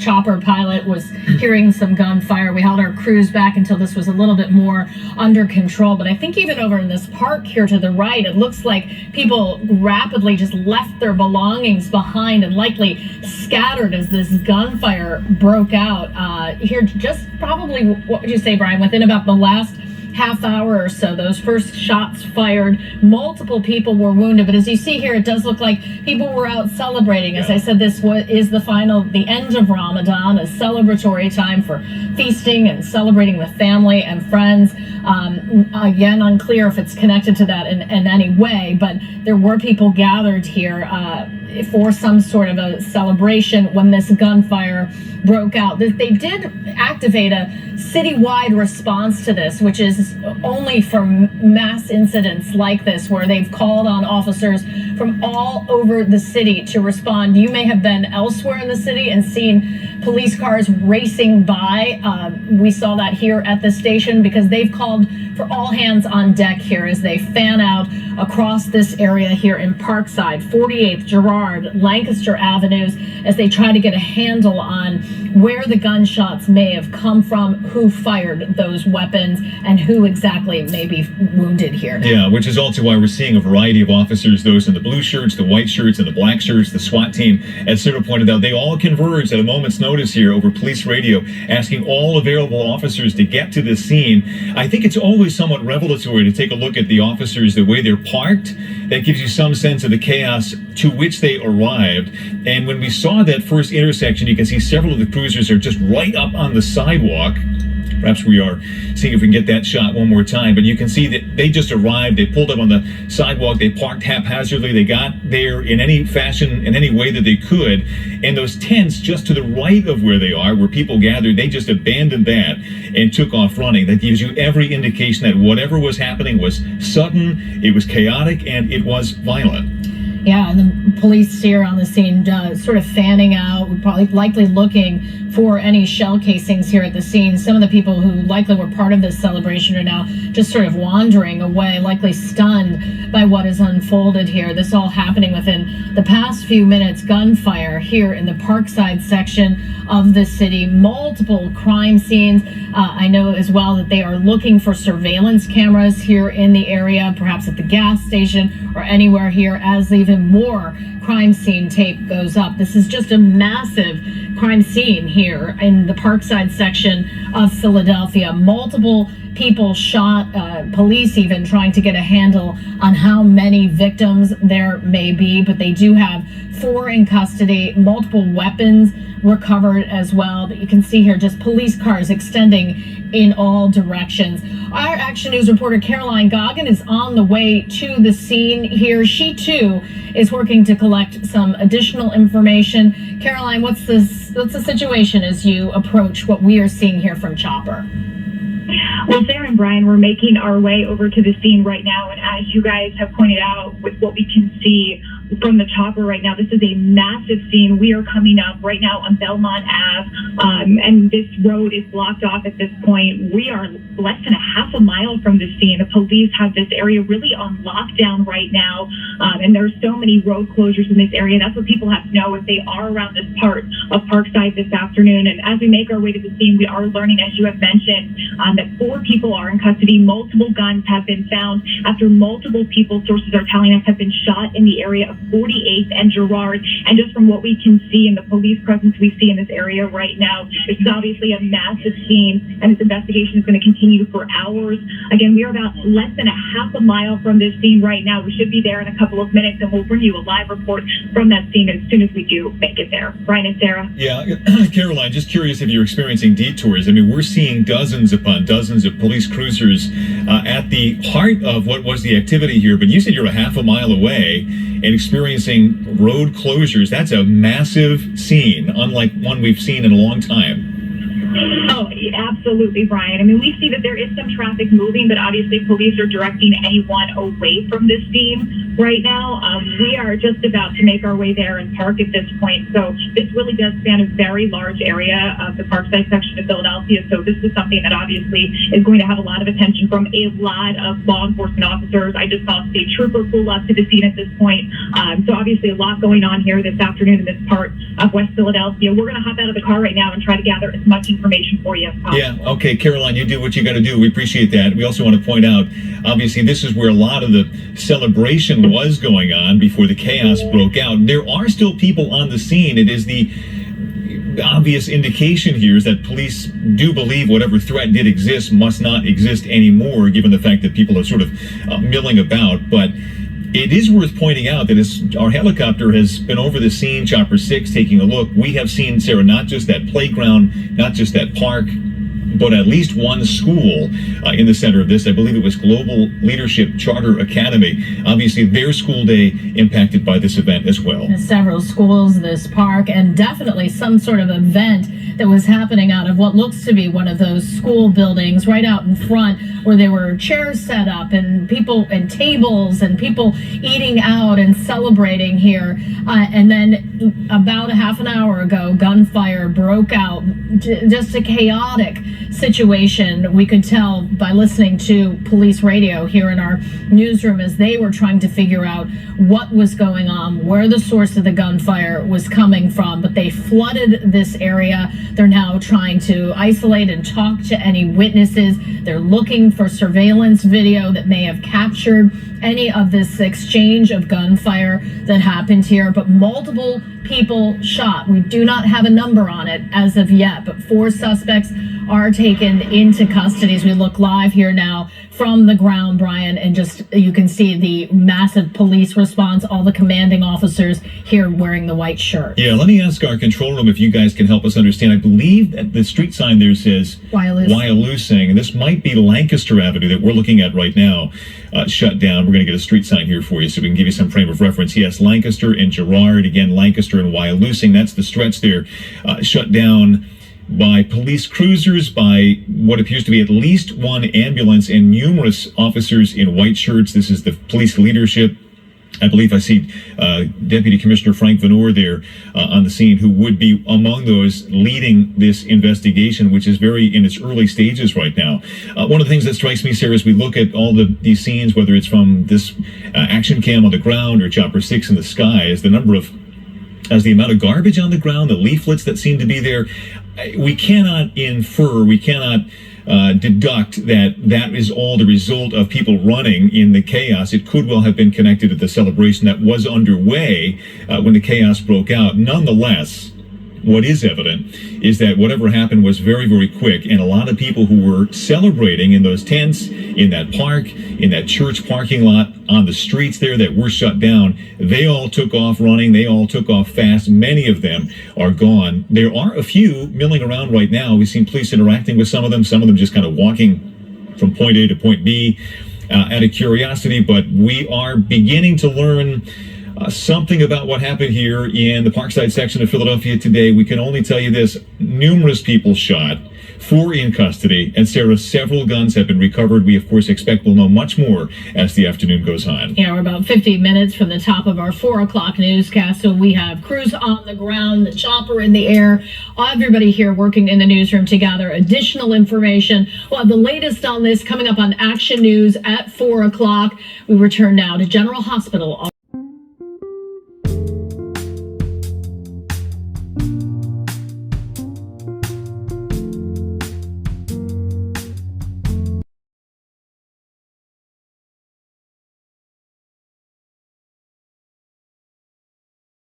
chopper pilot was hearing some gunfire. We held our crews back until this was a little bit more under control. But I think even over in this park here to the right, it looks like people rapidly just left their belongings behind and likely scattered as this gunfire broke out here just probably, what would you say, Brian, within about the last half hour or so. Those first shots fired, multiple people were wounded, but as you see here, it does look like people were out celebrating. As I said, this is the end of Ramadan, a celebratory time for feasting and celebrating with family and friends. Again, unclear if it's connected to that in any way, but there were people gathered here for some sort of a celebration when this gunfire broke out. They did activate a citywide response to this, which is only for mass incidents like this, where they've called on officers from all over the city to respond. You may have been elsewhere in the city and seen police cars racing by. We saw that here at the station because they've called for all hands on deck here as they fan out across this area here in Parkside, 48th, Girard, Lancaster Avenues, as they try to get a handle on where the gunshots may have come from, who fired those weapons, and who exactly may be wounded here. Yeah, which is also why we're seeing a variety of officers, those in the blue shirts, the white shirts, and the black shirts. The SWAT team, as Sarah pointed out, they all converged at a moment's notice here over police radio, asking all available officers to get to this scene. I think it's always somewhat revelatory to take a look at the officers, the way they're parked. That gives you some sense of the chaos to which they arrived. And when we saw that first intersection, you can see several of the cruisers are just right up on the sidewalk. Perhaps we are seeing if we can get that shot one more time. But you can see that they just arrived. They pulled up on the sidewalk. They parked haphazardly. They got there in any fashion, in any way that they could. And those tents just to the right of where they are, where people gathered, they just abandoned that and took off running. That gives you every indication that whatever was happening was sudden, it was chaotic, and it was violent. Yeah, and the police here on the scene sort of fanning out, probably likely looking for any shell casings here at the scene. Some of the people who likely were part of this celebration are now just sort of wandering away, likely stunned by what has unfolded here. This all happening within the past few minutes. Gunfire here in the Parkside section of the city. Multiple crime scenes. I know as well that they are looking for surveillance cameras here in the area, perhaps at the gas station or anywhere here, as even more crime scene tape goes up. This is just a massive crime scene here in the Parkside section of Philadelphia. Multiple people shot, police even trying to get a handle on how many victims there may be, but they do have 4 in custody, multiple weapons recovered as well. But you can see here just police cars extending in all directions. Our Action News reporter Caroline Goggin is on the way to the scene here. She too is working to collect some additional information. Caroline, what's the situation as you approach what we are seeing here from Chopper? Well, Sarah and Brian, we're making our way over to the scene right now, and as you guys have pointed out, with what we can see from the chopper right now, this is a massive scene. We are coming up right now on Belmont Ave, and this road is blocked off at this point. We are less than a half a mile from the scene. The police have this area really on lockdown right now, and there's so many road closures in this area. That's what people have to know if they are around this part of Parkside this afternoon. And as we make our way to the scene, we are learning, as you have mentioned, that 4 people are in custody. Multiple guns have been found after multiple people, sources are telling us, have been shot in the area of 48th and Girard. And just from what we can see and the police presence we see in this area right now, this is obviously a massive scene, and this investigation is going to continue for hours. Again, we are about less than a half a mile from this scene right now. We should be there in a couple of minutes, and we'll bring you a live report from that scene as soon as we do make it there. Brian and Sarah. Yeah, Caroline, just curious if you're experiencing detours. I mean, we're seeing dozens upon dozens of police cruisers at the heart of what was the activity here, but you said you're a half a mile away and experiencing road closures. That's a massive scene, unlike one we've seen in a long time. Oh, absolutely, Brian. I mean, we see that there is some traffic moving, but obviously police are directing anyone away from this scene. right now. We are just about to make our way there and park at this point. So this really does span a very large area of the Parkside section of Philadelphia. So this is something that obviously is going to have a lot of attention from a lot of law enforcement officers. I just saw a state trooper pull up to the scene at this point. So obviously a lot going on here this afternoon in this part of West Philadelphia. We're going to hop out of the car right now and try to gather as much information for you as possible. Yeah, okay, Caroline, you do what you got to do. We appreciate that. We also want to point out, obviously, this is where a lot of the celebration was going on before the chaos broke out. There are still people on the scene. It is the obvious indication here is that police do believe whatever threat did exist must not exist anymore, given the fact that people are sort of milling about. But it is worth pointing out that as our helicopter has been over the scene, Chopper 6, taking a look, we have seen, Sarah, not just that playground, not just that park, but at least one school in the center of this. I believe it was Global Leadership Charter Academy. Obviously, their school day impacted by this event as well. Several schools, this park, and definitely some sort of event that was happening out of what looks to be one of those school buildings right out in front, where there were chairs set up and people and tables and people eating out and celebrating here. And then about a half an hour ago, gunfire broke out. Just a chaotic situation. We could tell by listening to police radio here in our newsroom as they were trying to figure out what was going on, where the source of the gunfire was coming from. But they flooded this area. They're now trying to isolate and talk to any witnesses. They're looking for surveillance video that may have captured any of this exchange of gunfire that happened here. But multiple people shot. We do not have a number on it as of yet, but 4 suspects are taken into custody as we look live here now from the ground, Brian, and just you can see the massive police response, all the commanding officers here wearing the white shirt. Yeah, let me ask our control room if you guys can help us understand. I believe that the street sign there says Wyalusing, and this might be Lancaster Avenue that we're looking at right now, shut down. We're going to get a street sign here for you so we can give you some frame of reference. Yes, Lancaster and Girard, again, Lancaster and Wyalusing, that's the stretch there, shut down by police cruisers, by what appears to be at least one ambulance and numerous officers in white shirts. This is the police leadership. I believe I see Deputy Commissioner Frank Venor there on the scene, who would be among those leading this investigation, which is very in its early stages right now. One of the things that strikes me, Sarah, as we look at all these scenes, whether it's from this action cam on the ground or Chopper 6 in the sky, is the amount of garbage on the ground, the leaflets that seem to be there. We cannot infer, we cannot deduct that is all the result of people running in the chaos. It could well have been connected to the celebration that was underway when the chaos broke out. Nonetheless, what is evident is that whatever happened was very, very quick, and a lot of people who were celebrating in those tents, in that park, in that church parking lot, on the streets there that were shut down, they all took off running. They all took off fast. Many of them are gone. There are a few milling around right now. We've seen police interacting with some of them just kind of walking from point A to point B out of curiosity, but we are beginning to learn something about what happened here in the Parkside section of Philadelphia today. We can only tell you this: numerous people shot, 4 in custody, and Sarah, several guns have been recovered. We, of course, expect we'll know much more as the afternoon goes on. Yeah, we're about 50 minutes from the top of our 4 o'clock newscast, so we have crews on the ground, the chopper in the air, everybody here working in the newsroom to gather additional information. We'll have the latest on this coming up on Action News at 4 o'clock. We return now to General Hospital.